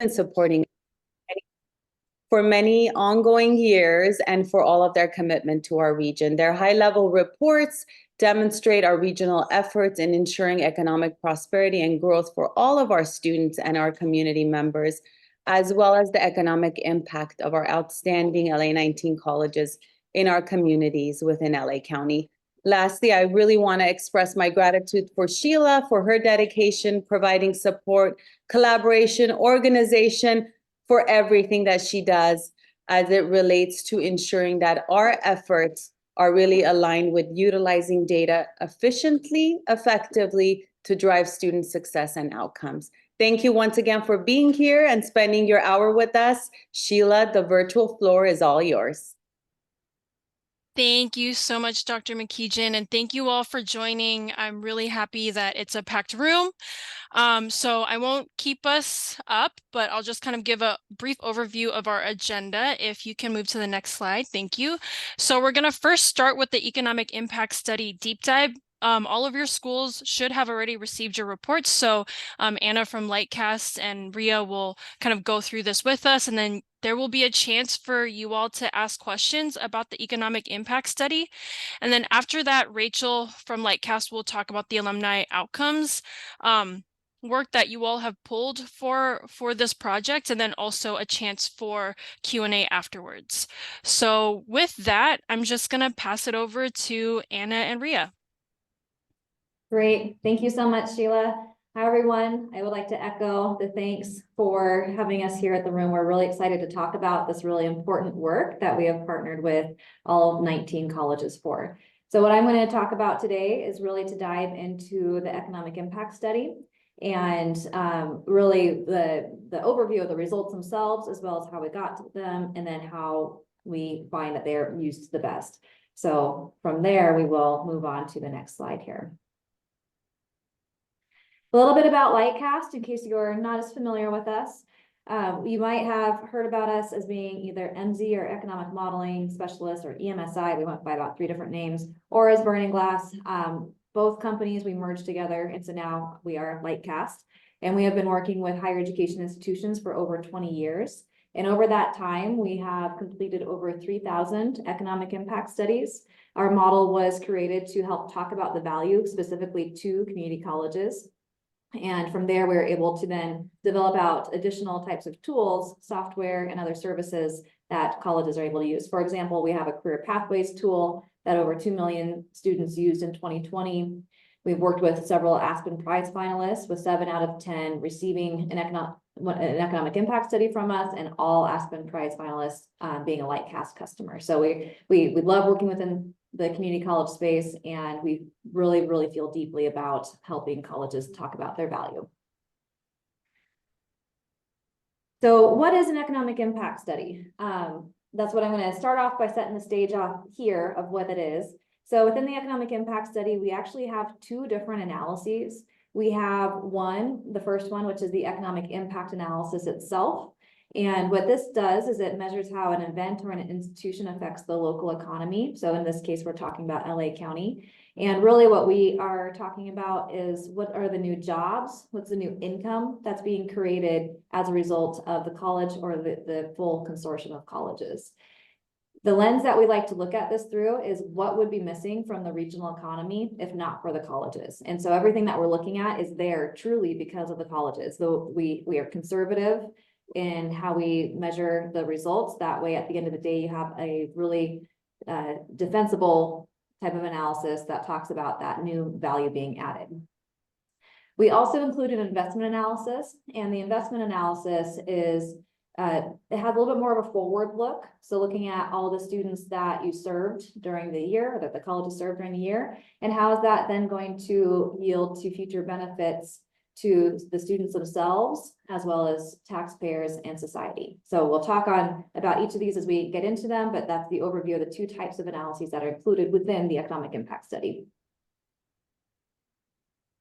supporting for many ongoing years and for all of their commitment to our region. Their high-level reports demonstrate our regional efforts in ensuring economic prosperity and growth for all of our students and our community members, as well as the economic impact of our outstanding LA-19 colleges in our communities within LA County. Lastly, I really want to express my gratitude for Sheila for her dedication, providing support, collaboration, organization, for everything that she does as it relates to ensuring that our efforts are really aligned with utilizing data efficiently, effectively to drive student success and outcomes. Thank you once again for being here and spending your hour with us. Sheila, the virtual floor is all yours. Thank you so much, Dr. McKeegan, and thank you all for joining. I'm really happy that it's a packed room. So I won't keep us up, but I'll just kind of give a brief overview of our agenda. If you can move to the next slide, thank you. So we're going to first start with the Economic Impact Study Deep Dive. All of your schools should have already received your reports. So Anna from Lightcast and Ria will kind of go through this with us, and then there will be a chance for you all to ask questions about the economic impact study. And then after that, Rachel from Lightcast will talk about the alumni outcomes work that you all have pulled for this project, and then also a chance for Q&A afterwards. So with that, I'm just going to pass it over to Anna and Ria. Great. Thank you so much, Sheila. Hi, everyone. I would like to echo the thanks for having us here at the room. We're really excited to talk about this really important work that we have partnered with all 19 colleges for. So what I'm going to talk about today is really to dive into the economic impact study and really the overview of the results themselves, as well as how we got to them, and then how we find that they're used the best. So from there, we will move on to the next slide here. A little bit about Lightcast, in case you're not as familiar with us. You might have heard about us as being either MZ or Economic Modeling Specialist, or EMSI. We went by about 3 different names, or as Burning Glass. Both companies we merged together, and so now we are Lightcast. And we have been working with higher education institutions for over 20 years. And over that time, we have completed over 3,000 economic impact studies. Our model was created to help talk about the value specifically to community colleges. And from there, we were able to then develop out additional types of tools, software, and other services that colleges are able to use. For example, we have a career pathways tool that over 2 million students used in 2020. We've worked with several Aspen Prize finalists, with 7 out of 10 receiving an economic impact study from us, and all Aspen Prize finalists being a Lightcast customer. So we love working within the community college space, and we really feel deeply about helping colleges talk about their value. So what is an economic impact study? That's what I'm going to start off by setting the stage off here of what it is. So within the economic impact study, we actually have 2 different analyses. We have the first one, which is the economic impact analysis itself. And what this does is it measures how an event or an institution affects the local economy. So in this case, we're talking about LA County. And really what we are talking about is what are the new jobs, what's the new income that's being created as a result of the college or the full consortium of colleges. The lens that we like to look at this through is what would be missing from the regional economy if not for the colleges. And so everything that we're looking at is there truly because of the colleges. So we are conservative in how we measure the results. That way, at the end of the day, you have a really defensible type of analysis that talks about that new value being added. We also include an investment analysis, and the investment analysis is it has a little bit more of a forward look. So looking at all the students that you served during the year, or that the colleges served during the year, and how is that then going to yield to future benefits to the students themselves, as well as taxpayers and society. So we'll talk about each of these as we get into them, but that's the overview of the 2 types of analyses that are included within the economic impact study.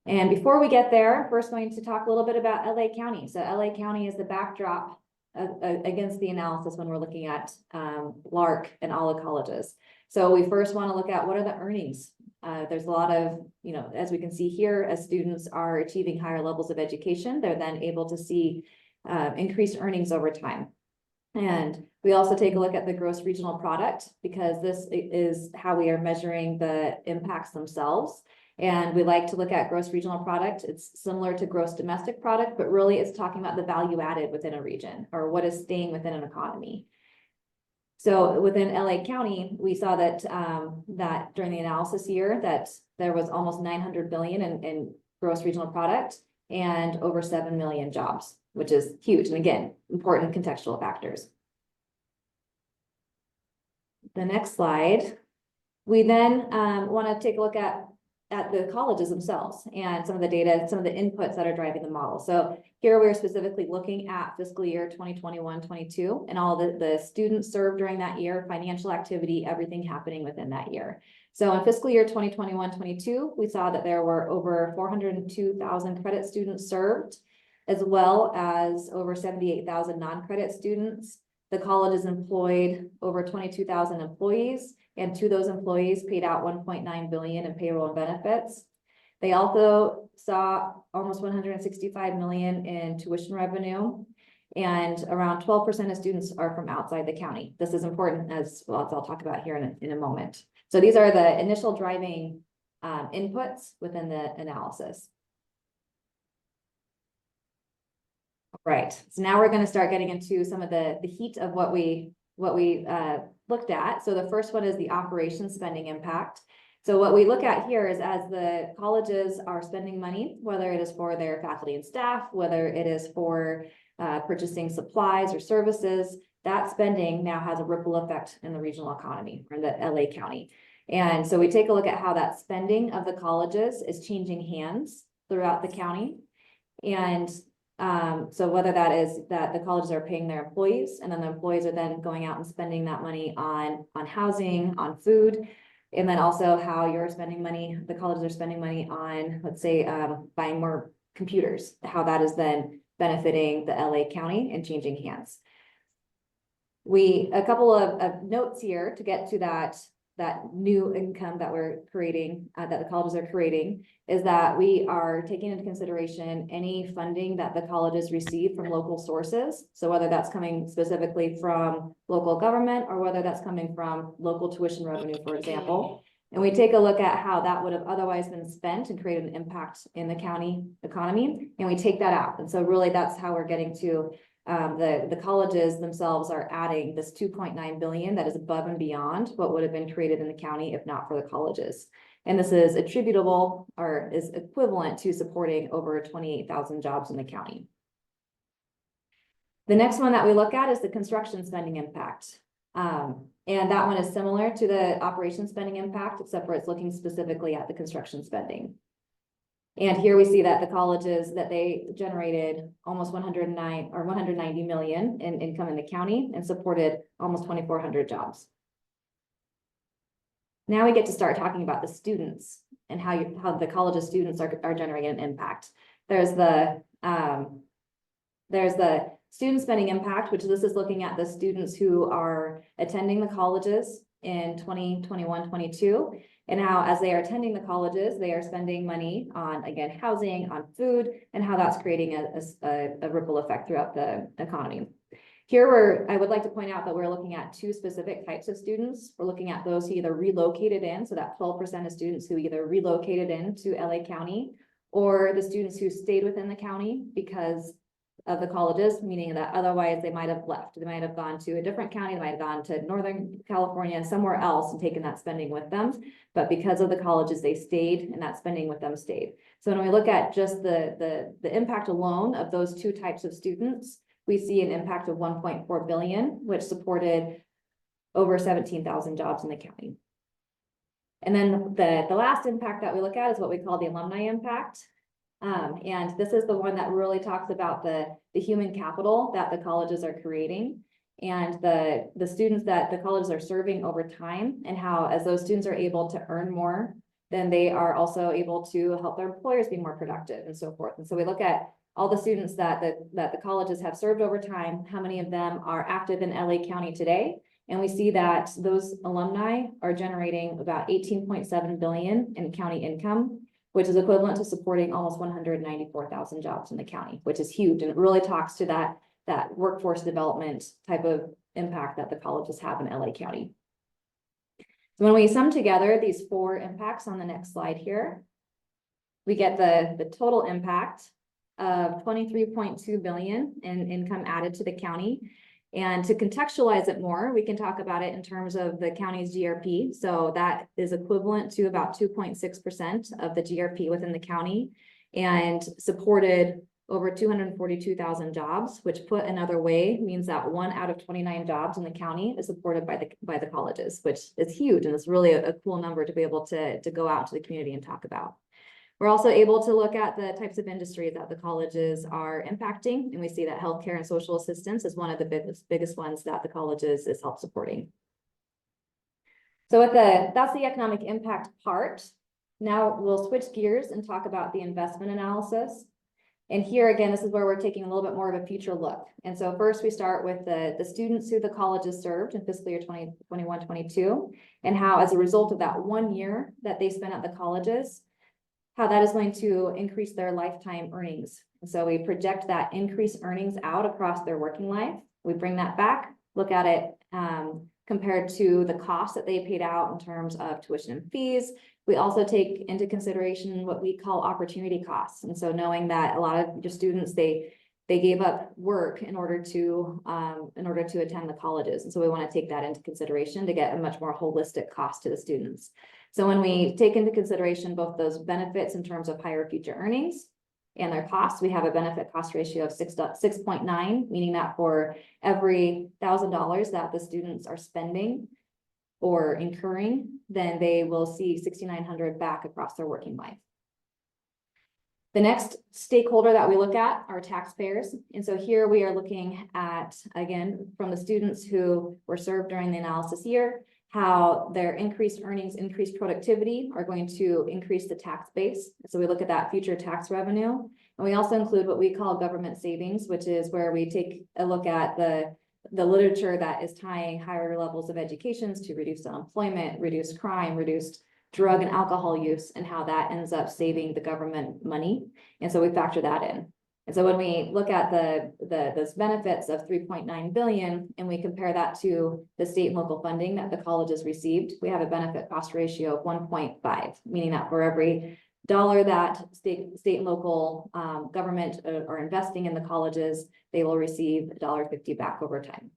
And before we get there, first going to talk a little bit about LA County. So LA County is the backdrop against the analysis when we're looking at LARC and all the colleges. So we first want to look at what are the earnings. There's a lot of, as we can see here, as students are achieving higher levels of education, they're then able to see increased earnings over time. And we also take a look at the gross regional product, because this is how we are measuring the impacts themselves. And we like to look at gross regional product. It's similar to gross domestic product, but really it's talking about the value added within a region, or what is staying within an economy. So within LA County, we saw that that during the analysis year that there was almost 900 billion in gross regional product and over 7 million jobs, which is huge. And again, important contextual factors. The next slide, we then want to take a look at the colleges themselves and some of the data, some of the inputs that are driving the model. So here we're specifically looking at fiscal year 2021-22 and all the students served during that year, financial activity, everything happening within that year. So in fiscal year 2021-22, we saw that there were over 402,000 credit students served, as well as over 78,000 non-credit students. The colleges employed over 22,000 employees, and to those employees paid out 1.9 billion in payroll and benefits. They also saw almost 165 million in tuition revenue, and around 12% of students are from outside the county. This is important as well, as I'll talk about here in a moment. So these are the initial driving inputs within the analysis. Right, so now we're going to start getting into some of the heat of what we looked at. So the first one is the operations spending impact. So what we look at here is, as the colleges are spending money, whether it is for their faculty and staff, whether it is for purchasing supplies or services, that spending now has a ripple effect in the regional economy, or in the LA County. And so we take a look at how that spending of the colleges is changing hands throughout the county. And so whether that is that the colleges are paying their employees, and then the employees are then going out and spending that money on housing, on food, and then also how you're spending money, the colleges are spending money on, let's say, buying more computers, how that is then benefiting the LA County and changing hands. A couple of notes here to get to that new income that we're creating, that the colleges are creating, is that we are taking into consideration any funding that the colleges receive from local sources. So whether that's coming specifically from local government, or whether that's coming from local tuition revenue, for example. And we take a look at how that would have otherwise been spent and created an impact in the county economy, and we take that out. And so really that's how we're getting to the colleges themselves are adding this 2.9 billion that is above and beyond what would have been created in the county if not for the colleges. And this is attributable, or is equivalent to supporting over 28,000 jobs in the county. The next one that we look at is the construction spending impact. And that one is similar to the operation spending impact, except for it's looking specifically at the construction spending. And here we see that the colleges, that they generated almost 190 million in income in the county and supported almost 2,400 jobs. Now we get to start talking about the students and how the college's students are generating an impact. There's the student spending impact, which this is looking at the students who are attending the colleges in 2021-22. And how, as they are attending the colleges, they are spending money on, again, housing, on food, and how that's creating a ripple effect throughout the economy. Here, I would like to point out that we're looking at two specific types of students. We're looking at those who either relocated in, so that 12% of students who either relocated into LA County, or the students who stayed within the county because of the colleges, meaning that otherwise they might have left. They might have gone to a different county, they might have gone to Northern California, somewhere else, and taken that spending with them. But because of the colleges, they stayed, and that spending with them stayed. So when we look at just the impact alone of those two types of students, we see an impact of 1.4 billion, which supported over 17,000 jobs in the county. And then the last impact that we look at is what we call the alumni impact. And this is the one that really talks about the human capital that the colleges are creating, and the students that the colleges are serving over time, and how, as those students are able to earn more, then they are also able to help their employers be more productive and so forth. And so we look at all the students that the colleges have served over time, how many of them are active in LA County today. And we see that those alumni are generating about 18.7 billion in county income, which is equivalent to supporting almost 194,000 jobs in the county, which is huge. And it really talks to that workforce development type of impact that the colleges have in LA County. So when we sum together these 4 impacts on the next slide here, we get the total impact of 23.2 billion in income added to the county. And to contextualize it more, we can talk about it in terms of the county's GRP. So that is equivalent to about 2.6% of the GRP within the county, and supported over 242,000 jobs, which put another way means that 1 out of 29 jobs in the county is supported by the colleges, which is huge. And it's really a cool number to be able to go out to the community and talk about. We're also able to look at the types of industries that the colleges are impacting. And we see that healthcare and social assistance is one of the biggest ones that the colleges is help supporting. So that's the economic impact part. Now we'll switch gears and talk about the investment analysis. And here again, this is where we're taking a little bit more of a future look. And so first we start with the students who the colleges served in fiscal year 2021-22, and how as a result of that 1 year that they spent at the colleges, how that is going to increase their lifetime earnings. And so we project that increased earnings out across their working life. We bring that back, look at it compared to the cost that they paid out in terms of tuition and fees. We also take into consideration what we call opportunity costs. And so knowing that a lot of your students, they gave up work in order to attend the colleges. And so we want to take that into consideration to get a much more holistic cost to the students. So when we take into consideration both those benefits in terms of higher future earnings and their costs, we have a benefit cost ratio of 6.9, meaning that for every $1,000 that the students are spending or incurring, then they will see $6,900 back across their working life. The next stakeholder that we look at are taxpayers. And so here we are looking at, again, from the students who were served during the analysis year, how their increased earnings, increased productivity are going to increase the tax base. So we look at that future tax revenue. And we also include what we call government savings, which is where we take a look at the literature that is tying higher levels of education to reduced unemployment, reduced crime, reduced drug and alcohol use, and how that ends up saving the government money. And so we factor that in. And so when we look at those benefits of 3.9 billion, and we compare that to the state and local funding that the colleges received, we have a benefit cost ratio of 1.5, meaning that for every dollar that state and local government are investing in the colleges, they will receive $1.50 back over time.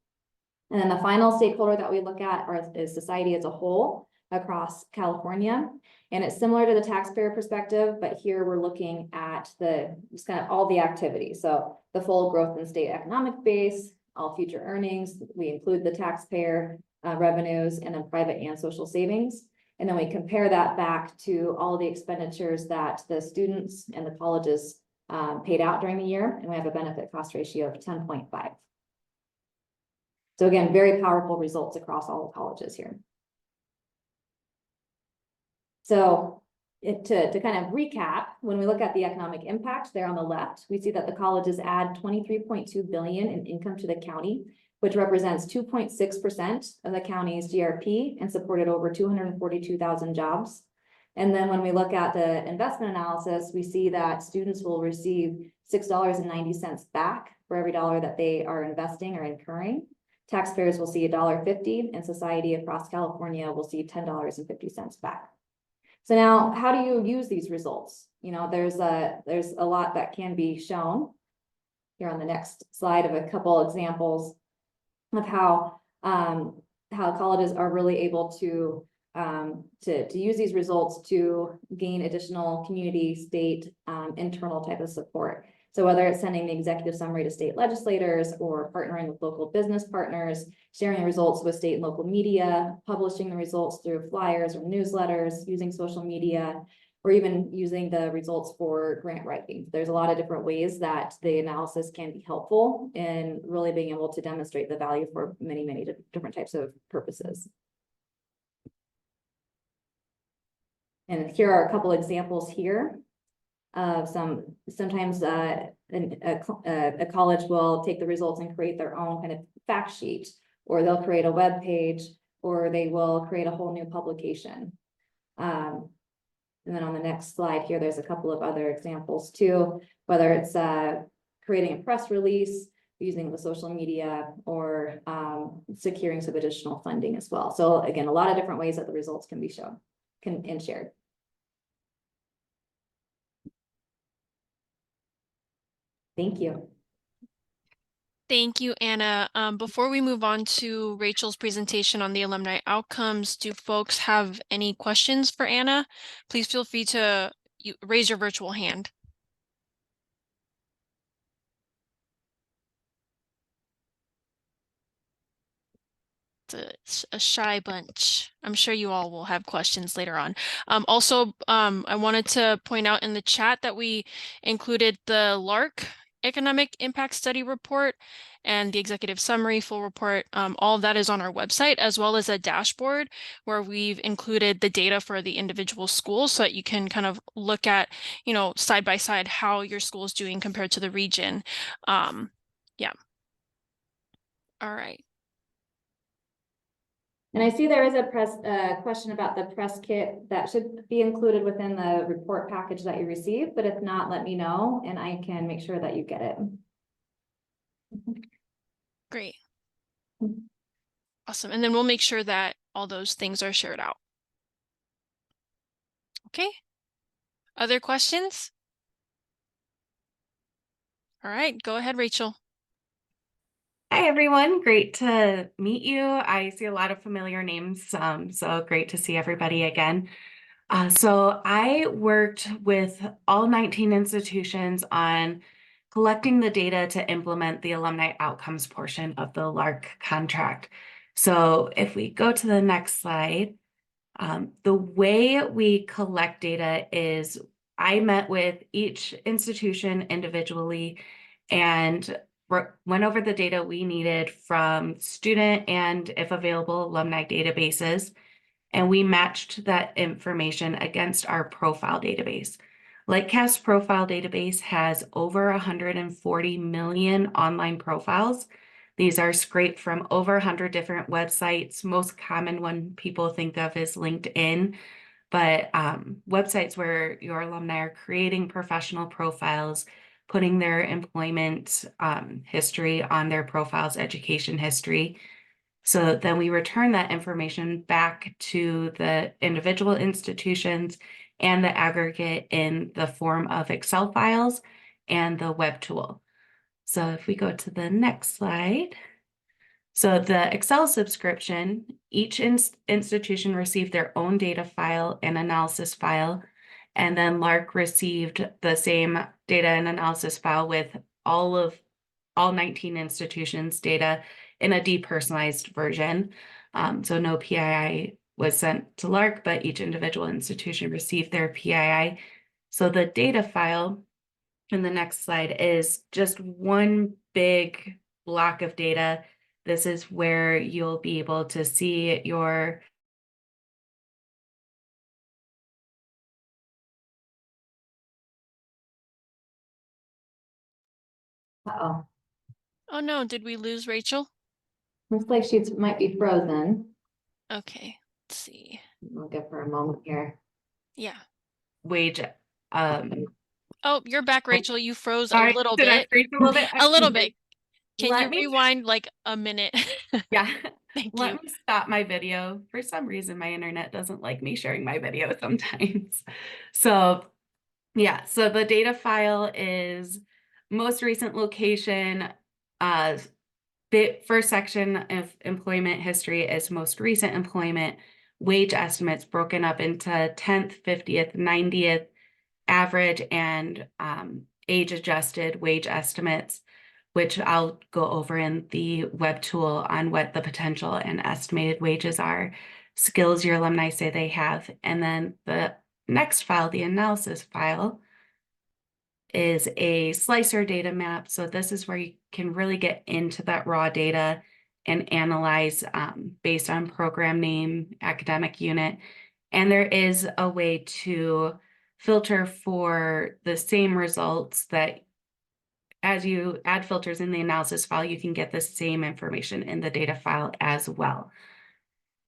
And then the final stakeholder that we look at is society as a whole across California. And it's similar to the taxpayer perspective, but here we're looking at just kind of all the activities. So the full growth in state economic base, all future earnings, we include the taxpayer revenues, and then private and social savings. And then we compare that back to all the expenditures that the students and the colleges paid out during the year, and we have a benefit cost ratio of 10.5. So again, very powerful results across all the colleges here. So to kind of recap, when we look at the economic impact there on the left, we see that the colleges add 23.2 billion in income to the county, which represents 2.6% of the county's GRP and supported over 242,000 jobs. And then when we look at the investment analysis, we see that students will receive $6.90 back for every dollar that they are investing or incurring. Taxpayers will see $1.50, and society across California will see $10.50 back. So now, how do you use these results? You know, there's a lot that can be shown here on the next slide of a couple examples of how colleges are really able to use these results to gain additional community, state, internal type of support. So whether it's sending the executive summary to state legislators or partnering with local business partners, sharing the results with state and local media, publishing the results through flyers or newsletters, using social media, or even using the results for grant writing. There's a lot of different ways that the analysis can be helpful in really being able to demonstrate the value for many, many different types of purposes. And here are a couple examples here. Sometimes a college will take the results and create their own kind of fact sheet, or they'll create a web page, or they will create a whole new publication. And then on the next slide here, there's a couple of other examples too, whether it's creating a press release, using the social media, or securing some additional funding as well. So again, a lot of different ways that the results can be shown and shared. Thank you. Thank you, Anna. Before we move on to Rachel's presentation on the alumni outcomes, do folks have any questions for Anna? Please feel free to raise your virtual hand. It's a shy bunch. I'm sure you all will have questions later on. Also, I wanted to point out in the chat that we included the LARC Economic Impact Study Report and the executive summary full report. All of that is on our website, as well as a dashboard where we've included the data for the individual schools so that you can kind of look at, side by side how your school is doing compared to the region. Yeah. All right. And I see there is a question about the press kit that should be included within the report package that you receive, but if not, let me know and I can make sure that you get it. Great. Awesome. And then we'll make sure that all those things are shared out. Okay. Other questions? All right, go ahead, Rachel. Hi, everyone. Great to meet you. I see a lot of familiar names, so great to see everybody again. So I worked with all 19 institutions on collecting the data to implement the alumni outcomes portion of the LARC contract. So if we go to the next slide, the way we collect data is I met with each institution individually and went over the data we needed from student and, if available, alumni databases, and we matched that information against our profile database. Lightcast profile database has over 140 million online profiles. These are scraped from over 100 different websites. Most common one people think of is LinkedIn, but websites where your alumni are creating professional profiles, putting their employment history on their profiles, education history. So then we return that information back to the individual institutions and the aggregate in the form of Excel files and the web tool. So if we go to the next slide. So the Excel subscription, each institution received their own data file and analysis file, and then LARC received the same data and analysis file with all 19 institutions' data in a depersonalized version. So no PII was sent to LARC, but each individual institution received their PII. So the data file in the next slide is just one big block of data. This is where you'll be able to see your Uh-oh. Oh no, did we lose Rachel? Looks like she might be frozen. Okay, let's see. We'll give her a moment here. Yeah. wage. Oh, you're back, Rachel. You froze a Sorry, little did I bit. freeze a little bit? A little bit. Can Let you me rewind like a minute? Yeah. Thank Let you. me stop my video. For some reason, my internet doesn't like me sharing my video sometimes. So yeah, so the data file is most recent location. First section of employment history is most recent employment, wage estimates broken up into 10th, 50th, 90th, average, and age adjusted wage estimates, which I'll go over in the web tool on what the potential and estimated wages are, skills your alumni say they have. And then the next file, the analysis file, is a slicer data map. So this is where you can really get into that raw data and analyze based on program name, academic unit. And there is a way to filter for the same results that as you add filters in the analysis file, you can get the same information in the data file as well.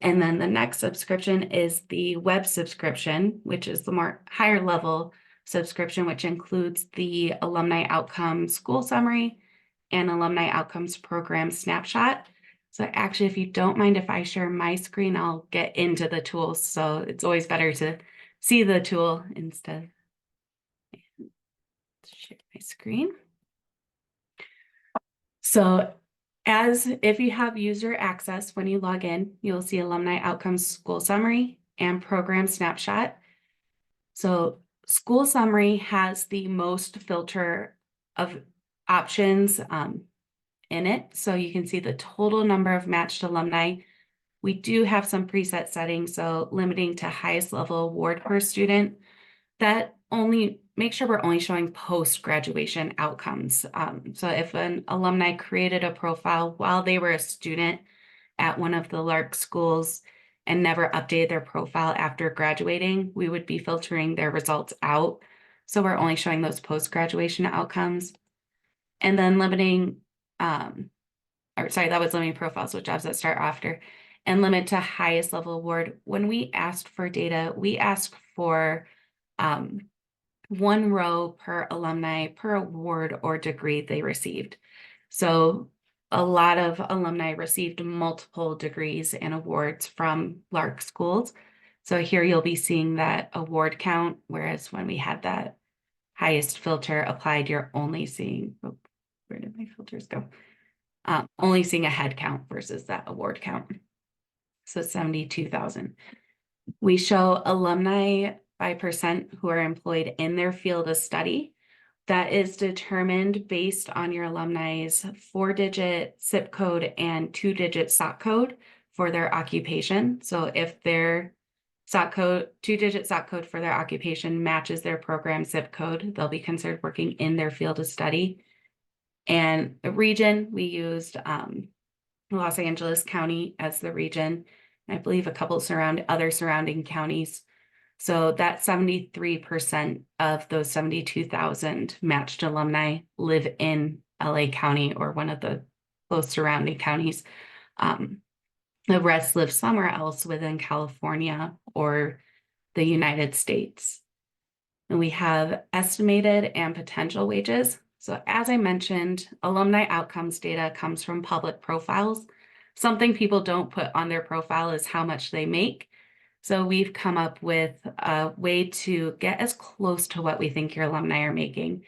And then the next subscription is the web subscription, which is the more higher level subscription, which includes the alumni outcomes school summary and alumni outcomes program snapshot. So actually, if you don't mind if I share my screen, I'll get into the tools. So it's always better to see the tool instead. Share my screen. So as if you have user access when you log in, you'll see alumni outcomes school summary and program snapshot. So school summary has the most filter of options in it. So you can see the total number of matched alumni. We do have some preset settings, so limiting to highest level award per student. That only make sure we're only showing post-graduation outcomes. So if an alumni created a profile while they were a student at one of the LARC schools and never updated their profile after graduating, we would be filtering their results out. So we're only showing those post-graduation outcomes. And then limiting, that was limiting profiles with jobs that start after, and limit to highest level award. When we asked for data, we asked for one row per alumni per award or degree they received. So a lot of alumni received multiple degrees and awards from LARC schools. So here you'll be seeing that award count, whereas when we had that highest filter applied, you're only seeing, oh, where did my filters go? Only seeing a head count versus that award count. So 72,000. We show alumni by percent who are employed in their field of study. That is determined based on your alumni's 4-digit zip code and 2-digit SOC code for their occupation. So if their SOC code, 2-digit SOC code for their occupation matches their program zip code, they'll be considered working in their field of study. And the region, we used Los Angeles County as the region. I believe a couple other surrounding counties. So that 73% of those 72,000 matched alumni live in LA County or one of the close surrounding counties. The rest live somewhere else within California or the United States. And we have estimated and potential wages. So as I mentioned, alumni outcomes data comes from public profiles. Something people don't put on their profile is how much they make. So we've come up with a way to get as close to what we think your alumni are making.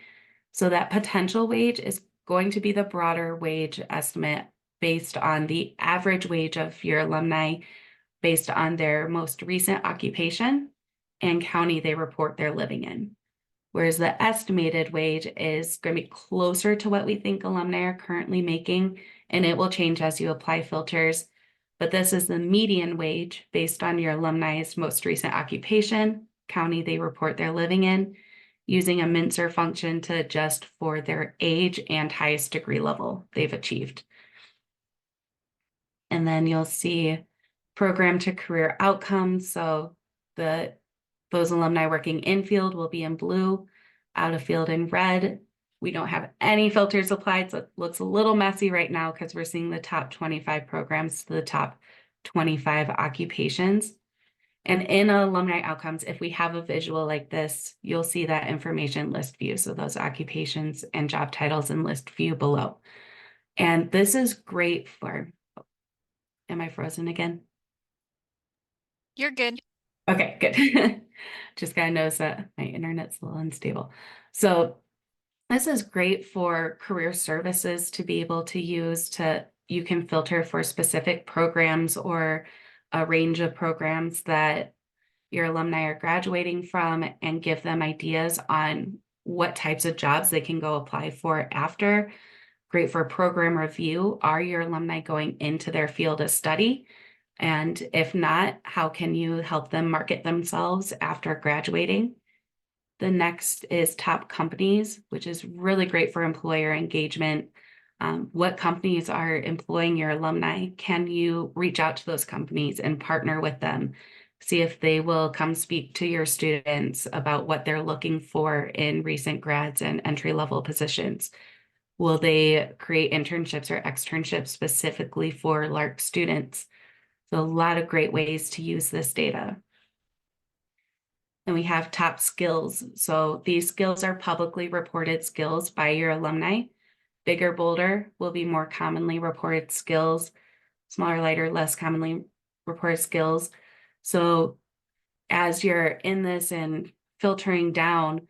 So that potential wage is going to be the broader wage estimate based on the average wage of your alumni based on their most recent occupation and county they report they're living in. Whereas the estimated wage is going to be closer to what we think alumni are currently making, and it will change as you apply filters. But this is the median wage based on your alumni's most recent occupation, county they report they're living in, using a Mincer function to adjust for their age and highest degree level they've achieved. And then you'll see program to career outcomes. So those alumni working in field will be in blue, out of field in red. We don't have any filters applied, so it looks a little messy right now because we're seeing the top 25 programs to the top 25 occupations. And in alumni outcomes, if we have a visual like this, you'll see that information list view. So those occupations and job titles in list view below. And this is great for, am I frozen again? You're good. Okay, good. Just gotta notice that my internet's a little unstable. So this is great for career services to be able to use you can filter for specific programs or a range of programs that your alumni are graduating from and give them ideas on what types of jobs they can go apply for after. Great for program review. Are your alumni going into their field of study? And if not, how can you help them market themselves after graduating? The next is top companies, which is really great for employer engagement. What companies are employing your alumni? Can you reach out to those companies and partner with them? See if they will come speak to your students about what they're looking for in recent grads and entry-level positions. Will they create internships or externships specifically for LARC students? So a lot of great ways to use this data. And we have top skills. So these skills are publicly reported skills by your alumni. Bigger, bolder will be more commonly reported skills. Smaller, lighter, less commonly reported skills. So as you're in this and filtering down,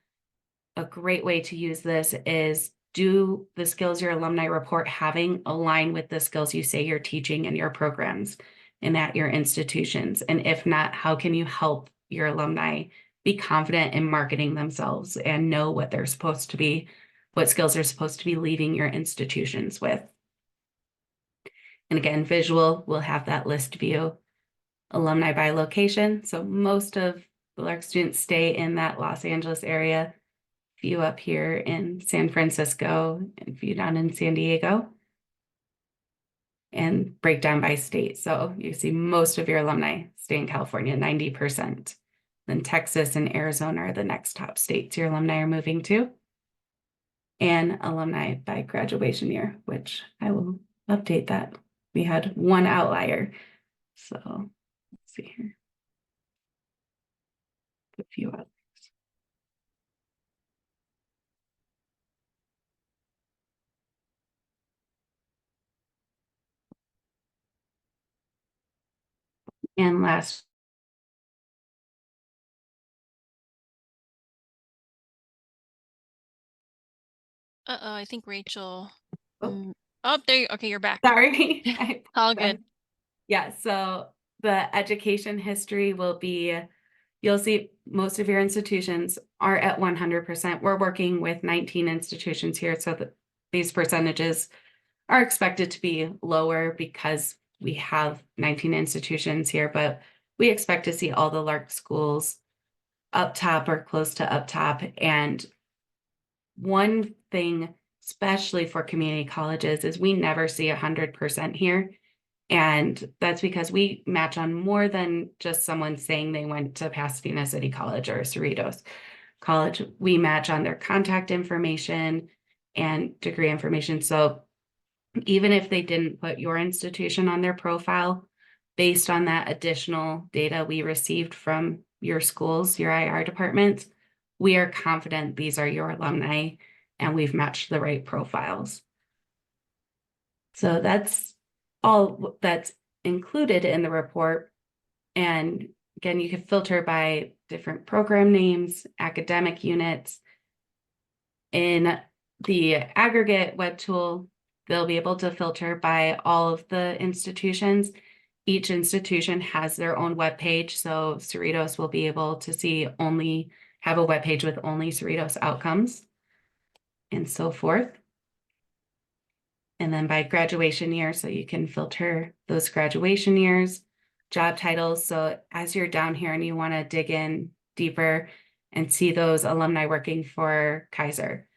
a great way to use this is, do the skills your alumni report having align with the skills you say you're teaching in your programs and at your institutions? And if not, how can you help your alumni be confident in marketing themselves and know what they're supposed to be, what skills they're supposed to be leaving your institutions with? And again, visual will have that list view. Alumni by location. So most of the LARC students stay in that Los Angeles area. Few up here in San Francisco, and few down in San Diego. And breakdown by state. So you see most of your alumni stay in California, 90%. Then Texas and Arizona are the next top states your alumni are moving to. And alumni by graduation year, which I will update that. We had one outlier. So let's see here. A few others. And last, I think Rachel. Oh. Oh, there you, okay, you're back. sorry. All good. Yeah, so the education history will be, you'll see most of your institutions are at 100%. We're working with 19 institutions here, so that these percentages are expected to be lower because we have 19 institutions here, but we expect to see all the LARC schools up top or close to up top. And one thing, especially for community colleges, is we never see 100% here. And that's because we match on more than just someone saying they went to Pasadena City College or Cerritos College. We match on their contact information and degree information. So even if they didn't put your institution on their profile, based on that additional data we received from your schools, your IR departments, we are confident these are your alumni and we've matched the right profiles. So that's all that's included in the report. And again, you can filter by different program names, academic units. In the aggregate web tool, they'll be able to filter by all of the institutions. Each institution has their own web page. So Cerritos will be able to see have a web page with only Cerritos outcomes and so forth. And then by graduation year, so you can filter those graduation years, job titles. So as you're down here and you want to dig in deeper and see those alumni working for Kaiser,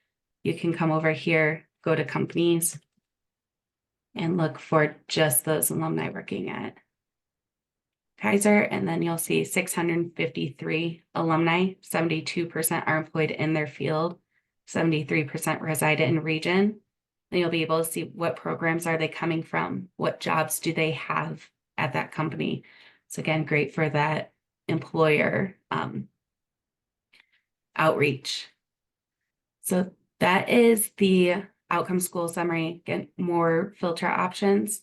you can come over here, go to companies, and look for just those alumni working at Kaiser. And then you'll see 653 alumni, 72% are employed in their field, 73% reside in region. And you'll be able to see what programs are they coming from, what jobs do they have at that company. So again, great for that employer outreach. So that is the outcome school summary. Again, more filter options.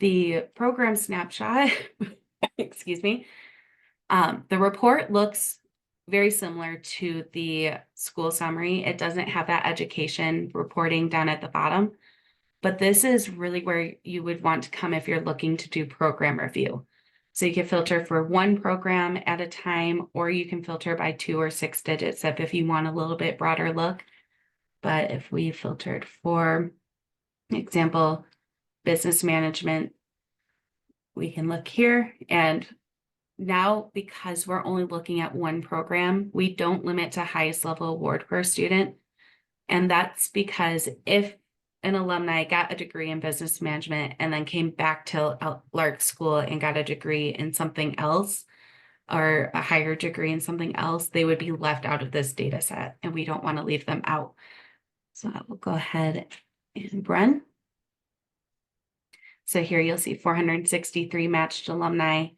The program snapshot, excuse me. The report looks very similar to the school summary. It doesn't have that education reporting down at the bottom, but this is really where you would want to come if you're looking to do program review. So you can filter for one program at a time, or you can filter by 2 or 6 digits if you want a little bit broader look. But if we filtered for example, business management, we can look here. And now, because we're only looking at one program, we don't limit to highest level award per student. And that's because if an alumni got a degree in business management and then came back to LARC school and got a degree in something else, or a higher degree in something else, they would be left out of this data set, and we don't want to leave them out. So I will go ahead and run. So here you'll see 463 matched alumni,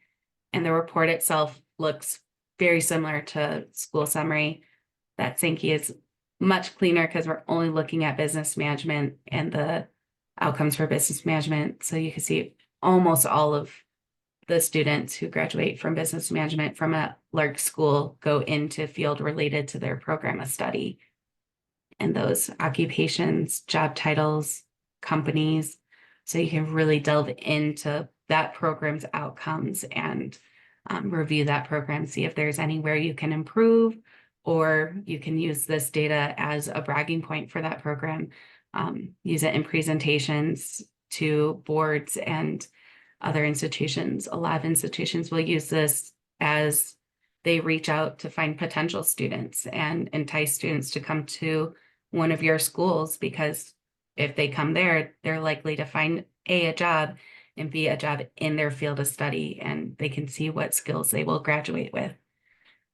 and the report itself looks very similar to school summary. That Sankey is much cleaner because we're only looking at business management and the outcomes for business management. So you can see almost all of the students who graduate from business management from a large school go into field related to their program of study. And those occupations, job titles, companies. So you can really delve into that program's outcomes and review that program, see if there's anywhere you can improve, or you can use this data as a bragging point for that program. Use it in presentations to boards and other institutions. A lot of institutions will use this as they reach out to find potential students and entice students to come to one of your schools, because if they come there, they're likely to find a job, and B, a job in their field of study, and they can see what skills they will graduate with.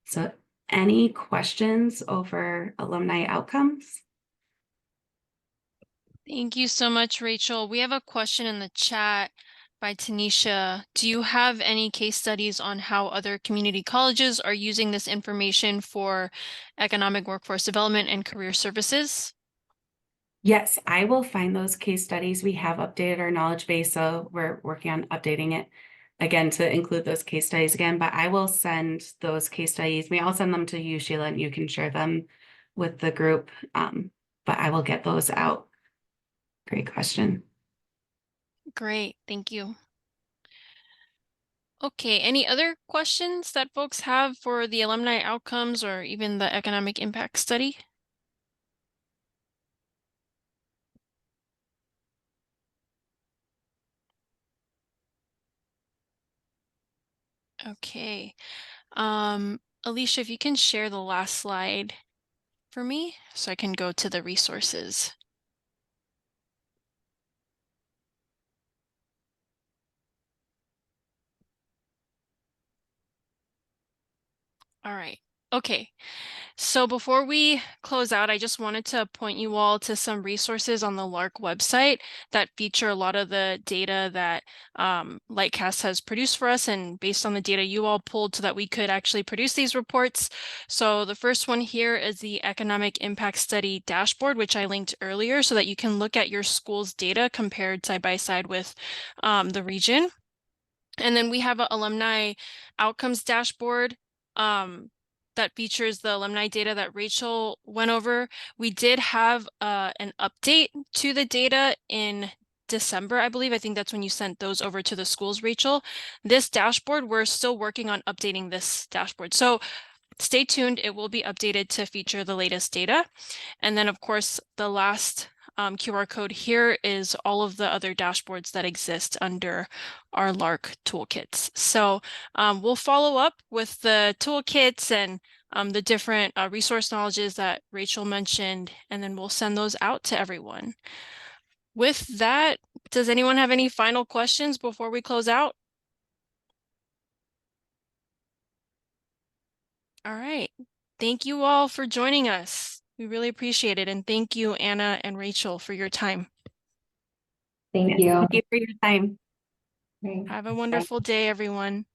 So any questions over alumni outcomes? Thank you so much, Rachel. We have a question in the chat by Tanisha. Do you have any case studies on how other community colleges are using this information for economic workforce development and career services? Yes, I will find those case studies. We have updated our knowledge base, so we're working on updating it again to include those case studies again, but I will send those case studies. I'll send them to you, Sheila, and you can share them with the group, but I will get those out. Great question. Great, thank you. Okay, any other questions that folks have for the alumni outcomes or even the economic impact study? Okay. Alicia, if you can share the last slide for me so I can go to the resources. All right. Okay. So before we close out, I just wanted to point you all to some resources on the LARC website that feature a lot of the data that Lightcast has produced for us, and based on the data you all pulled so that we could actually produce these reports. So the first one here is the Economic Impact Study dashboard, which I linked earlier, so that you can look at your school's data compared side by side with the region. And then we have an alumni outcomes dashboard that features the alumni data that Rachel went over. We did have an update to the data in December, I believe. I think that's when you sent those over to the schools, Rachel. This dashboard, we're still working on updating this dashboard. So stay tuned. It will be updated to feature the latest data. And then, of course, the last QR code here is all of the other dashboards that exist under our LARC toolkits. So we'll follow up with the toolkits and the different resource knowledges that Rachel mentioned, and then we'll send those out to everyone. With that, does anyone have any final questions before we close out? All right. Thank you all for joining us. We really appreciate it. And thank you, Anna and Rachel, for your time. Thank Yes, you. thank you for your time. Great. Have a wonderful day, everyone.